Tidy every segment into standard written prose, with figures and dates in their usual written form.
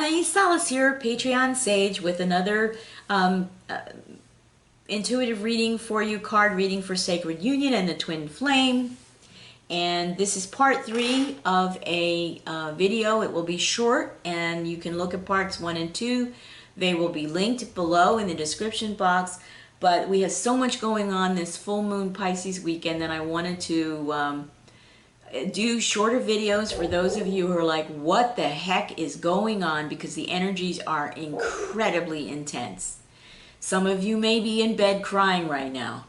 Anaiis Salles here, Patreon Sage, with another intuitive reading for you, card reading for Sacred Union and the Twin Flame. And this is part 3 of a video. It will be short, and you can look at parts 1 and 2. They will be linked below in the description box. But we have so much going on this full moon Pisces weekend that I wanted to do shorter videos for those of you who are like, what the heck is going on? Because the energies are incredibly intense. Some of you may be in bed crying right now.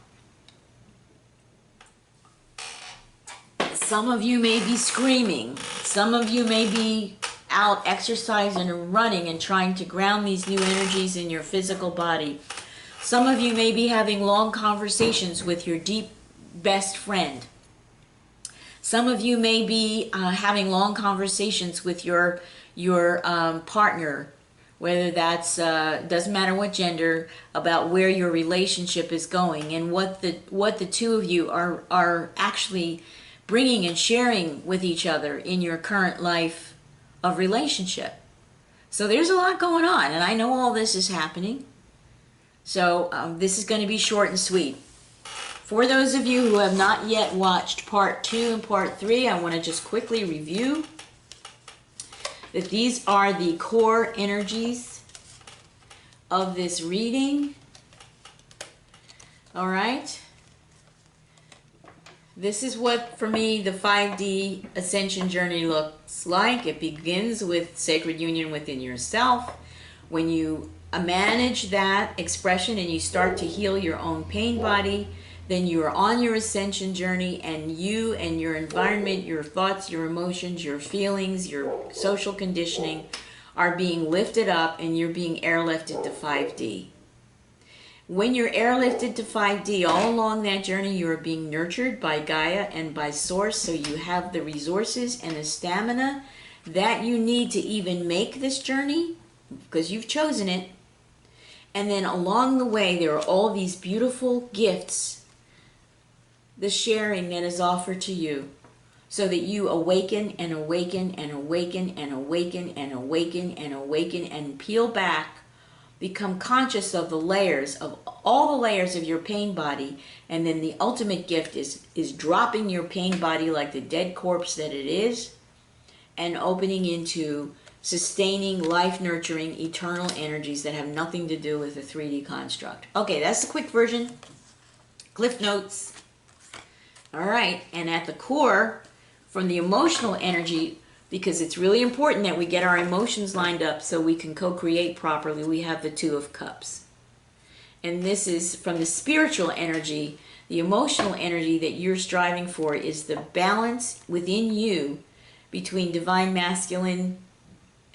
Some of you may be screaming. Some of you may be out exercising and running and trying to ground these new energies in your physical body. Some of you may be having long conversations with your deep best friend. Some of you may be having long conversations with your partner, whether that's doesn't matter what gender, about where your relationship is going and what the two of you are actually bringing and sharing with each other in your current life of relationship. So there's a lot going on, and I know all this is happening. So this is going to be short and sweet. For those of you who have not yet watched part 2 and part 3, I want to just quickly review that these are the core energies of this reading. All right. This is what, for me, the 5D ascension journey looks like. It begins with sacred union within yourself. When you manage that expression and you start to heal your own pain body, then you are on your ascension journey, and you and your environment, your thoughts, your emotions, your feelings, your social conditioning are being lifted up, and you're being airlifted to 5D. When you're airlifted to 5D, all along that journey, you are being nurtured by Gaia and by Source, so you have the resources and the stamina that you need to even make this journey, because you've chosen it. And then along the way, there are all these beautiful gifts, the sharing that is offered to you, so that you awaken and awaken and awaken and awaken and awaken and awaken and peel back, become conscious of the layers, of all the layers of your pain body. And then the ultimate gift is dropping your pain body like the dead corpse that it is, and opening into sustaining, life-nurturing, eternal energies that have nothing to do with the 3D construct. Okay, that's the quick version. Cliff notes. All right, and at the core, from the emotional energy, because it's really important that we get our emotions lined up so we can co-create properly, we have the 2 of Cups. And this is from the spiritual energy. The emotional energy that you're striving for is the balance within you between divine masculine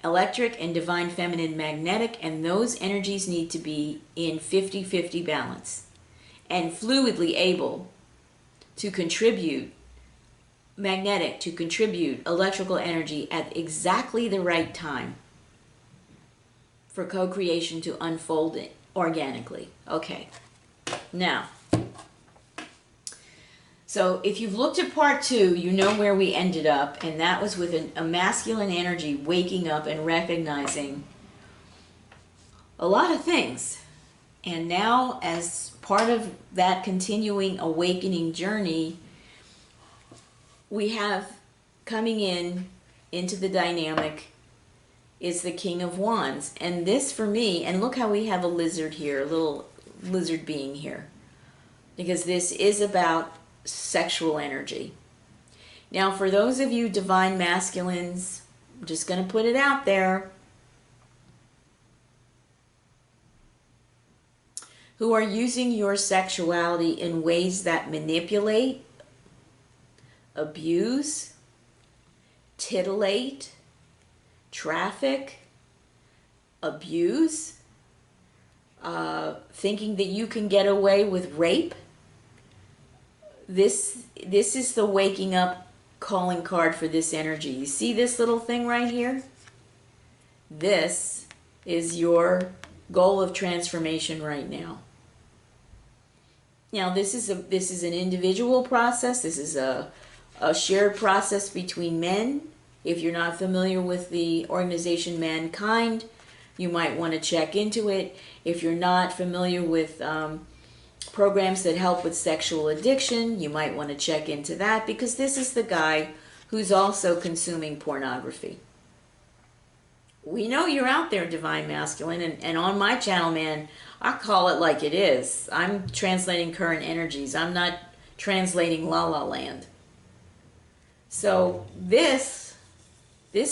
electric and divine feminine magnetic, and those energies need to be in 50-50 balance and fluidly able to contribute magnetic, to contribute electrical energy at exactly the right time for co-creation to unfold it organically. Okay, now, so if you've looked at part 2, you know where we ended up, and that was with a masculine energy waking up and recognizing a lot of things. And now, as part of that continuing awakening journey, we have coming into the dynamic is the King of Wands. And this for me, and look how we have a lizard here, a little lizard being here, because this is about sexual energy. Now, for those of you divine masculines, I'm just going to put it out there, who are using your sexuality in ways that manipulate, abuse, titillate, traffic, abuse, thinking that you can get away with rape. This is the waking up calling card for this energy. You see this little thing right here? This is your goal of transformation right now. Now, this is an individual process. This is a shared process between men If you're not familiar with the organization Mankind, you might want to check into it. If you're not familiar with programs that help with sexual addiction, you might want to check into that, because this is the guy who's also consuming pornography. We know you're out there, Divine Masculine, and on my channel, man, I call it like it is. I'm translating current energies. I'm not translating La La Land. So this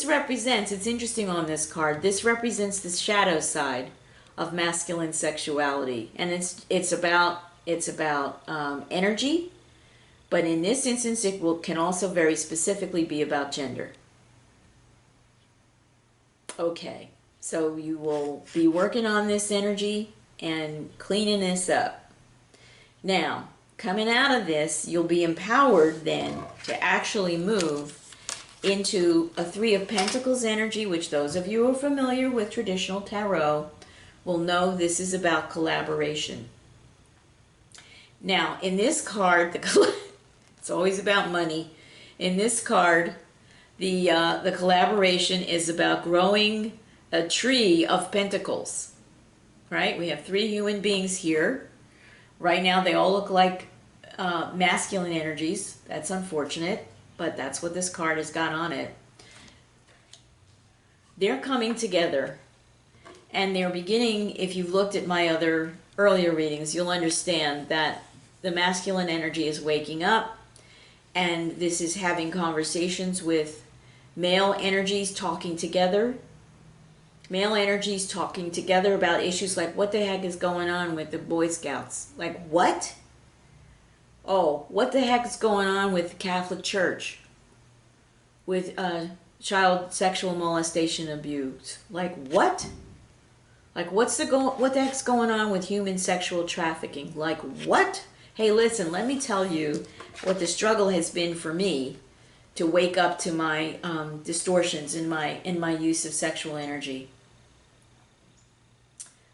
represents, it's interesting on this card, this represents the shadow side of masculine sexuality, and it's about energy, but in this instance it can also very specifically be about gender. Okay, so you will be working on this energy and cleaning this up. Now, coming out of this, you'll be empowered then to actually move into a Three of Pentacles energy, which those of you who are familiar with traditional tarot will know this is about collaboration. Now, in this card, it's always about money. In this card, the collaboration is about growing a tree of pentacles, right? We have three human beings here. Right now, they all look like masculine energies. That's unfortunate, but that's what this card has got on it. They're coming together, and they're beginning, if you've looked at my other earlier readings, you'll understand that the masculine energy is waking up, and this is having conversations with male energies talking together. Male energies talking together about issues like, what the heck is going on with the Boy Scouts? Like, what? Oh, what the heck is going on with the Catholic Church? With child sexual molestation abuse? Like, what? Like, what the heck's going on with human sexual trafficking? Like, what? Hey, listen, let me tell you what the struggle has been for me to wake up to my distortions in my use of sexual energy.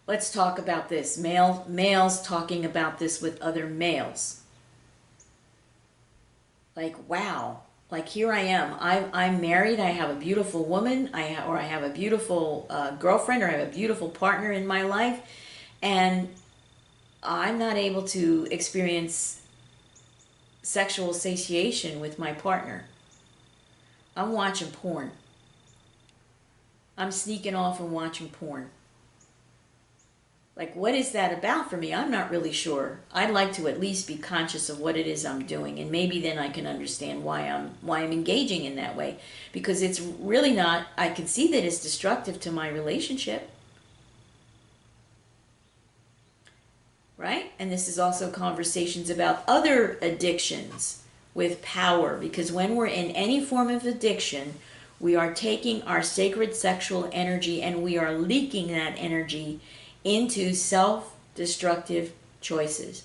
Let's talk about this. Males talking about this with other males. Like, wow. Like, here I am. I'm married. I have a beautiful woman. I have a beautiful girlfriend, or I have a beautiful partner in my life, and I'm not able to experience sexual satiation with my partner. I'm watching porn. I'm sneaking off and watching porn. Like, what is that about for me? I'm not really sure. I'd like to at least be conscious of what it is I'm doing, and maybe then I can understand why I'm engaging in that way, because it's really not, I can see that it's destructive to my relationship. Right? And this is also conversations about other addictions with power, because when we're in any form of addiction, we are taking our sacred sexual energy and we are leaking that energy into self-destructive choices.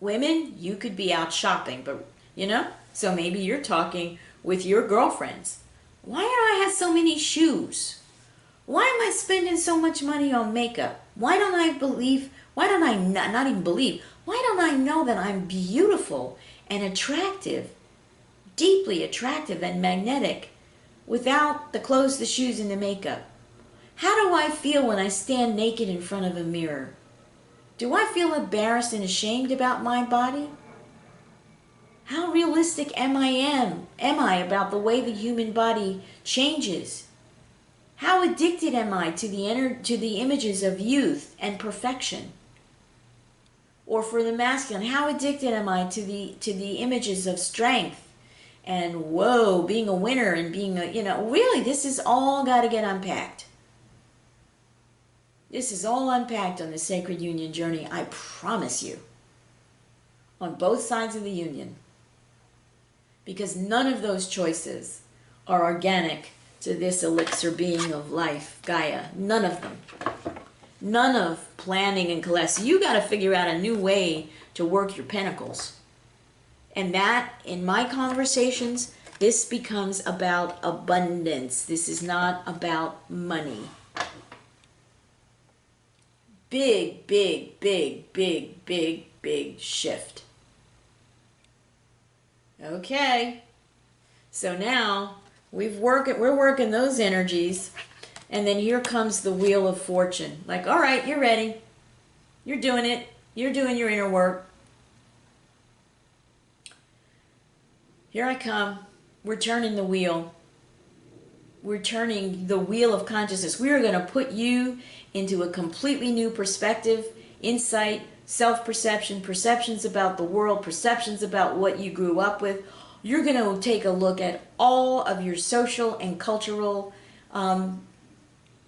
Women, you could be out shopping, but so maybe you're talking with your girlfriends. Why do I have so many shoes? Why am I spending so much money on makeup? Why don't I know that I'm beautiful and attractive, deeply attractive and magnetic, without the clothes, the shoes, and the makeup? How do I feel when I stand naked in front of a mirror? Do I feel embarrassed and ashamed about my body? How realistic am I about the way the human body changes? How addicted am I to the images of youth and perfection? Or for the masculine, how addicted am I to the images of strength and being a winner and being really, this is all got to get unpacked. This is all unpacked on the Sacred Union journey, I promise you. On both sides of the union. Because none of those choices are organic to this elixir being of life, Gaia. None of them. None of planning and collapse. You got to figure out a new way to work your pentacles. And that, in my conversations, this becomes about abundance. This is not about money. Big, big, big, big, big, big shift. Okay. So now we're working those energies, and then here comes the Wheel of Fortune. Like, all right, you're ready. You're doing it. You're doing your inner work. Here I come. We're turning the wheel. We're turning the wheel of consciousness. We are going to put you into a completely new perspective, insight, self-perception, perceptions about the world, perceptions about what you grew up with. You're going to take a look at all of your social and cultural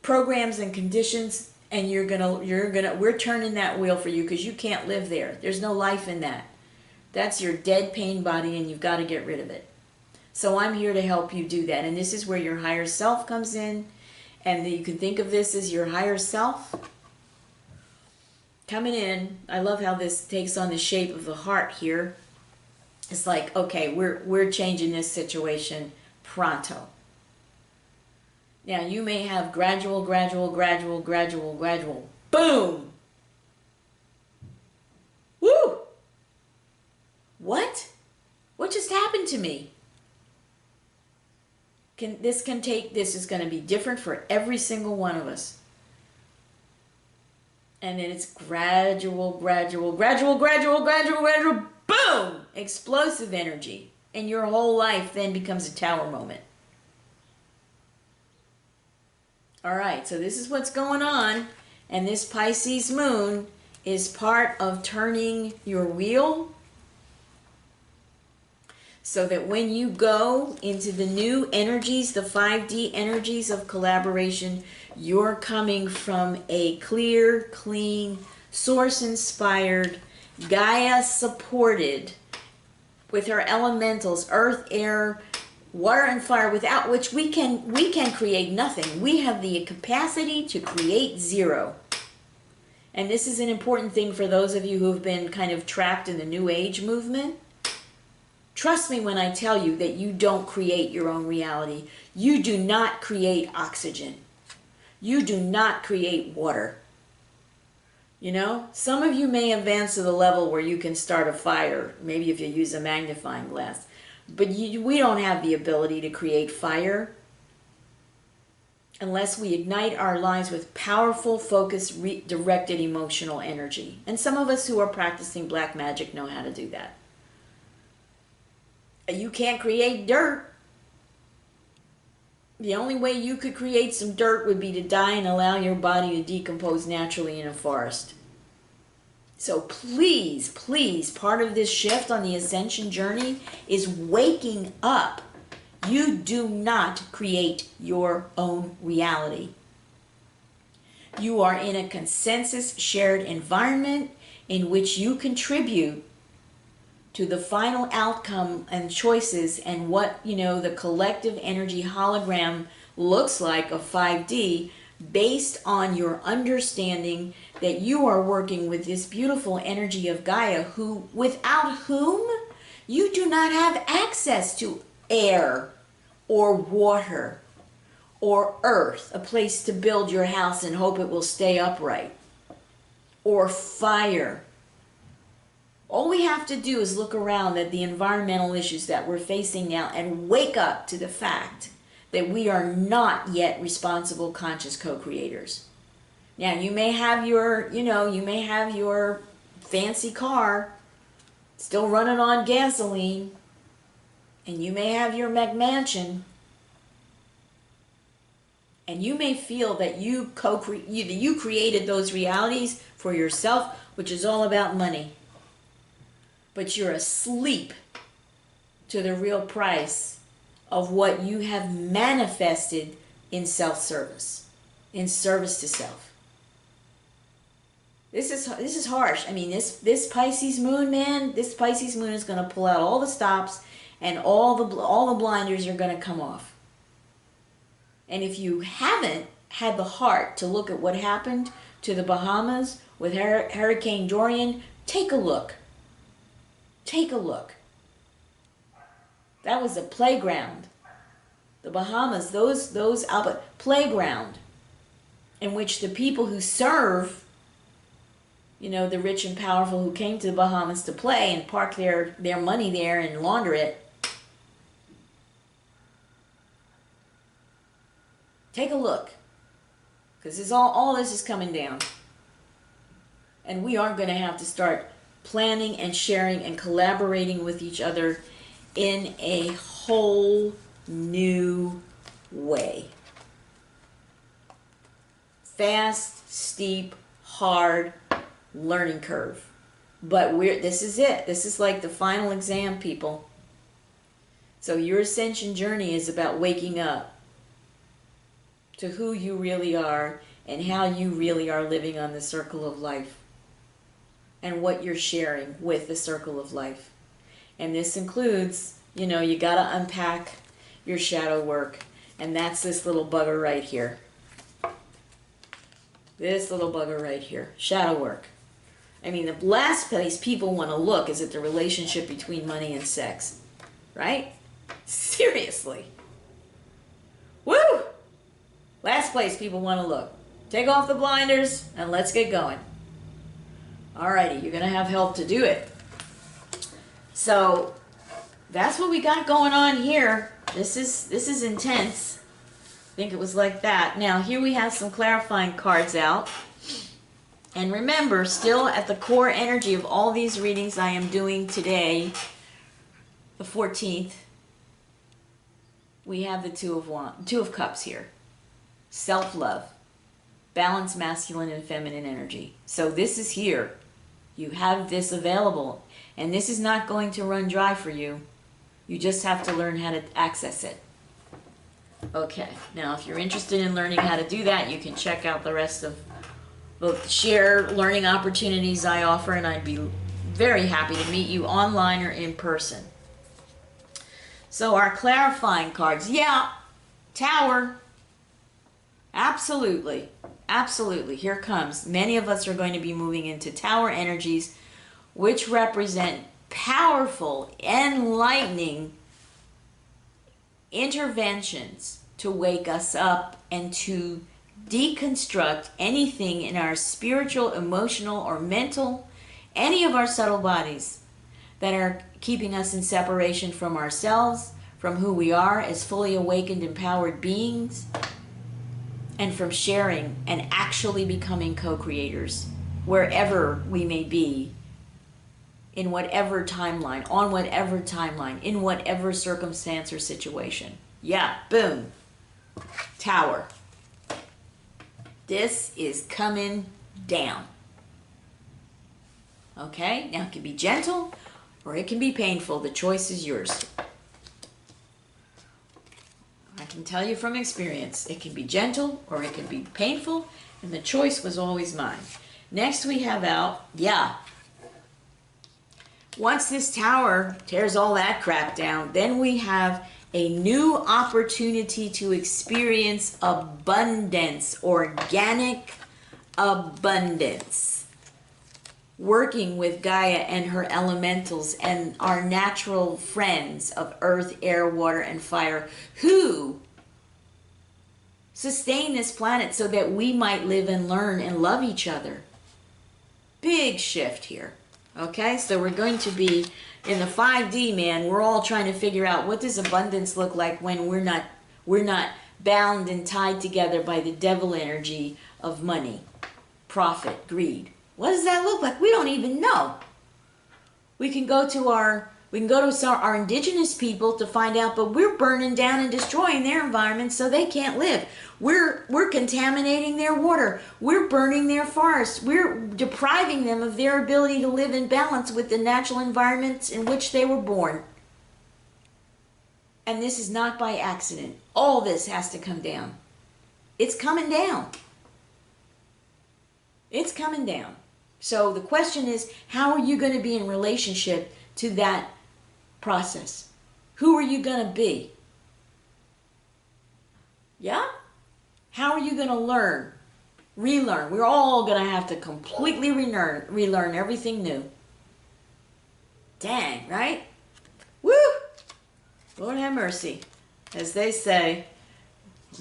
programs and conditions, and we're turning that wheel for you, because you can't live there. There's no life in that. That's your dead pain body, and you've got to get rid of it. So I'm here to help you do that. And this is where your higher self comes in. And you can think of this as your higher self coming in. I love how this takes on the shape of the heart here. It's like, okay, we're changing this situation pronto. Now, you may have gradual, boom! Woo! What? What just happened to me? This is going to be different for every single one of us. And then it's gradual, boom! Explosive energy. And your whole life then becomes a tower moment. All right, so this is what's going on. And this Pisces moon is part of turning your wheel, so that when you go into the new energies, the 5D energies of collaboration, you're coming from a clear, clean, source-inspired, Gaia-supported, with her elementals, earth, air, water, and fire, without which we can create nothing. We have the capacity to create zero. And this is an important thing for those of you who have been kind of trapped in the New Age movement. Trust me when I tell you that you don't create your own reality. You do not create oxygen. You do not create water. You know, some of you may advance to the level where you can start a fire, maybe if you use a magnifying glass. But we don't have the ability to create fire unless we ignite our lives with powerful, focused, directed emotional energy. And some of us who are practicing black magic know how to do that. You can't create dirt. The only way you could create some dirt would be to die and allow your body to decompose naturally in a forest. So please, please, part of this shift on the ascension journey is waking up. You do not create your own reality. You are in a consensus shared environment in which you contribute to the final outcome and choices and what, the collective energy hologram looks like of 5D, based on your understanding that you are working with this beautiful energy of Gaia, without whom you do not have access to air or water or earth, a place to build your house and hope it will stay upright, or fire. All we have to do is look around at the environmental issues that we're facing now and wake up to the fact that we are not yet responsible, conscious co-creators. Now, you may have your fancy car still running on gasoline, and you may have your McMansion, and you may feel that you created those realities for yourself, which is all about money. But you're asleep to the real price of what you have manifested in self-service, in service to self. This is harsh. I mean, this Pisces moon, man, this Pisces moon is going to pull out all the stops, and all the blinders are going to come off. And if you haven't had the heart to look at what happened to the Bahamas with Hurricane Dorian, take a look. Take a look. That was a playground. The Bahamas, those playground in which the people who serve, the rich and powerful who came to the Bahamas to play and park their money there and launder it, Take a look. Because all this is coming down. And we are going to have to start planning and sharing and collaborating with each other in a whole new way. Fast, steep, hard learning curve. But this is it. This is like the final exam, people. So your ascension journey is about waking up to who you really are and how you really are living on the circle of life and what you're sharing with the circle of life. And this includes, you know, you got to unpack your shadow work, and that's this little bugger right here. This little bugger right here, shadow work. I mean, the last place people want to look is at the relationship between money and sex, right? Seriously. Woo! Last place people want to look. Take off the blinders and let's get going. Alrighty, you're going to have help to do it. So, that's what we got going on here. This is intense. I think it was like that. Now, here we have some clarifying cards out. And remember, still at the core energy of all these readings I am doing today, the 14th, we have the Two of Cups here. Self-love. Balance masculine and feminine energy. So this is here. You have this available. And this is not going to run dry for you. You just have to learn how to access it. Okay. Now, if you're interested in learning how to do that, you can check out the rest of both shared learning opportunities I offer, and I'd be very happy to meet you online or in person. So our clarifying cards. Yeah, Tower. Absolutely. Absolutely. Here comes. Many of us are going to be moving into Tower energies, which represent powerful, enlightening interventions to wake us up and to deconstruct anything in our spiritual, emotional, or mental, any of our subtle bodies that are keeping us in separation from ourselves, from who we are as fully awakened, empowered beings, and from sharing and actually becoming co-creators wherever we may be, in whatever timeline, on whatever timeline, in whatever circumstance or situation. Yeah, boom. Tower. This is coming down. Okay? Now it can be gentle or it can be painful. The choice is yours. I can tell you from experience, it can be gentle or it can be painful, and the choice was always mine. Next we have out, yeah. Once this tower tears all that crap down, then we have a new opportunity to experience abundance, organic abundance. Working with Gaia and her elementals and our natural friends of earth, air, water, and fire who sustain this planet so that we might live and learn and love each other. Big shift here. Okay, so we're going to be in the 5D, man. We're all trying to figure out what does abundance look like when we're not bound and tied together by the devil energy of money, profit, greed. What does that look like? We don't even know. We can go to our indigenous people to find out, but we're burning down and destroying their environment so they can't live. We're contaminating their water. We're burning their forests. We're depriving them of their ability to live in balance with the natural environments in which they were born. And this is not by accident. All this has to come down. It's coming down. It's coming down. So the question is, how are you going to be in relationship to that process? Who are you going to be? Yeah? How are you going to learn? Relearn. We're all going to have to completely relearn everything new. Dang, right? Woo! Lord have mercy. As they say,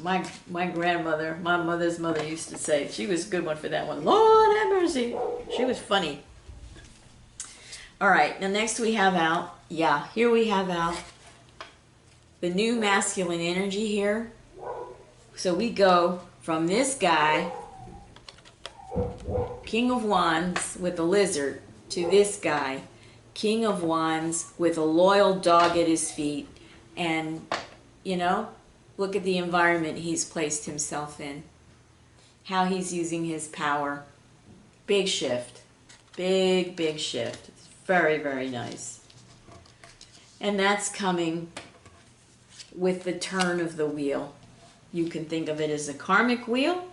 my grandmother, my mother's mother used to say, she was a good one for that one. Lord have mercy. She was funny. All right, now next we have out, here we have out the new masculine energy here. So we go from this guy, King of Wands with a lizard, to this guy, King of Wands with a loyal dog at his feet. And, you know, look at the environment he's placed himself in. How he's using his power. Big shift. Big, big shift. It's very, very nice. And that's coming with the turn of the wheel. You can think of it as a karmic wheel.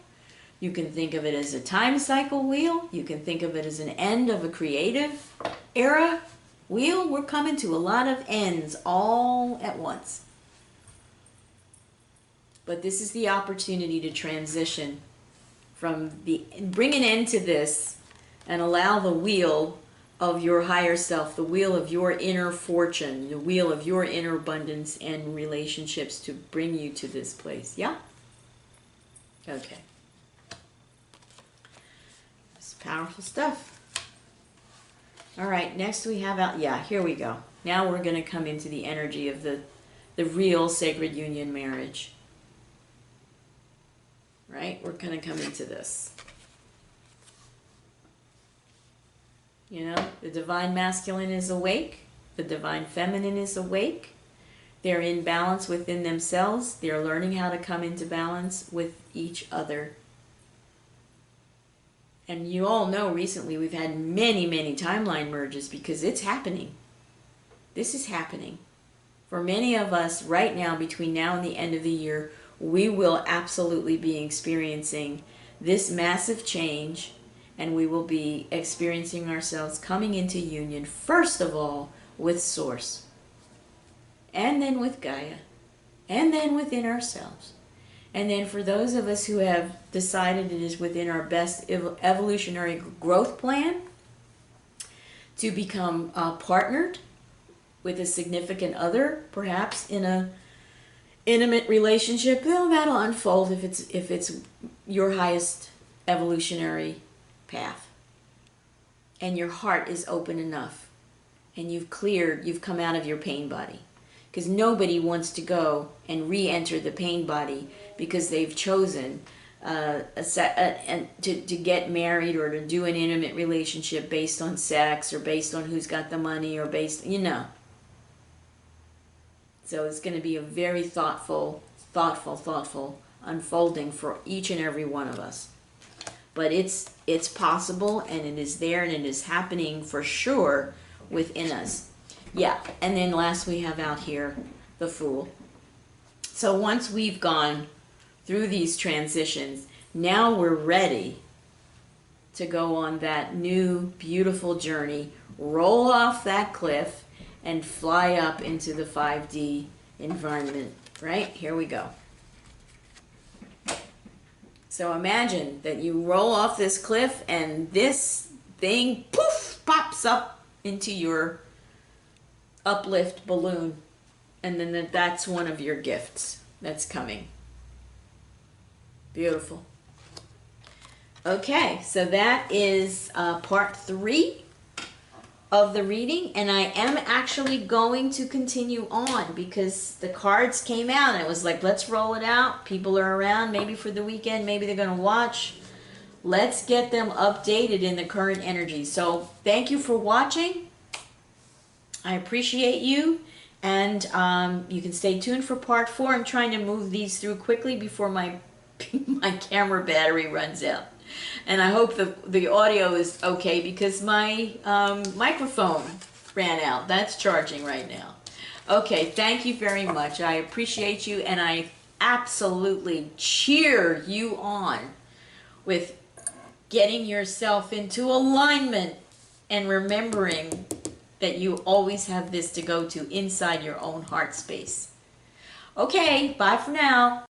You can think of it as a time cycle wheel. You can think of it as an end of a creative era wheel. We're coming to a lot of ends all at once. But this is the opportunity to transition from bring an end to this and allow the wheel of your higher self, the wheel of your inner fortune, the wheel of your inner abundance and relationships to bring you to this place. Yeah? Okay. It's powerful stuff. All right, next we have out, yeah, here we go. Now we're going to come into the energy of the real sacred union marriage. Right? We're going to come into this. You know, the divine masculine is awake. The divine feminine is awake. They're in balance within themselves. They're learning how to come into balance with each other. And you all know recently we've had many, many timeline merges because it's happening. This is happening. For many of us right now, between now and the end of the year, we will absolutely be experiencing this massive change, and we will be experiencing ourselves coming into union, first of all, with Source, and then with Gaia, and then within ourselves. And then for those of us who have decided it is within our best evolutionary growth plan to become partnered with a significant other, perhaps in a intimate relationship, well, that'll unfold if it's your highest evolutionary path. And your heart is open enough. And you've come out of your pain body. Because nobody wants to go and re-enter the pain body because they've chosen to get married or to do an intimate relationship based on sex or based on who's got the money or based, you know. So it's going to be a very thoughtful unfolding for each and every one of us. But it's possible, and it is there, and it is happening for sure within us. Yeah, and then last we have out here the Fool. So once we've gone through these transitions, now we're ready to go on that new beautiful journey, roll off that cliff, and fly up into the 5D environment. Right? Here we go. So imagine that you roll off this cliff and this thing, poof, pops up into your uplift balloon. And then that's one of your gifts that's coming. Beautiful. Okay, so that is part 3 of the reading, and I am actually going to continue on because the cards came out and it was like, let's roll it out. People are around, maybe for the weekend, maybe they're going to watch. Let's get them updated in the current energy. So thank you for watching. I appreciate you, and you can stay tuned for part 4. I'm trying to move these through quickly before my camera battery runs out. And I hope the audio is okay because my microphone ran out. That's charging right now. Okay, thank you very much. I appreciate you, and I absolutely cheer you on with getting yourself into alignment and remembering that you always have this to go to inside your own heart space. Okay, bye for now.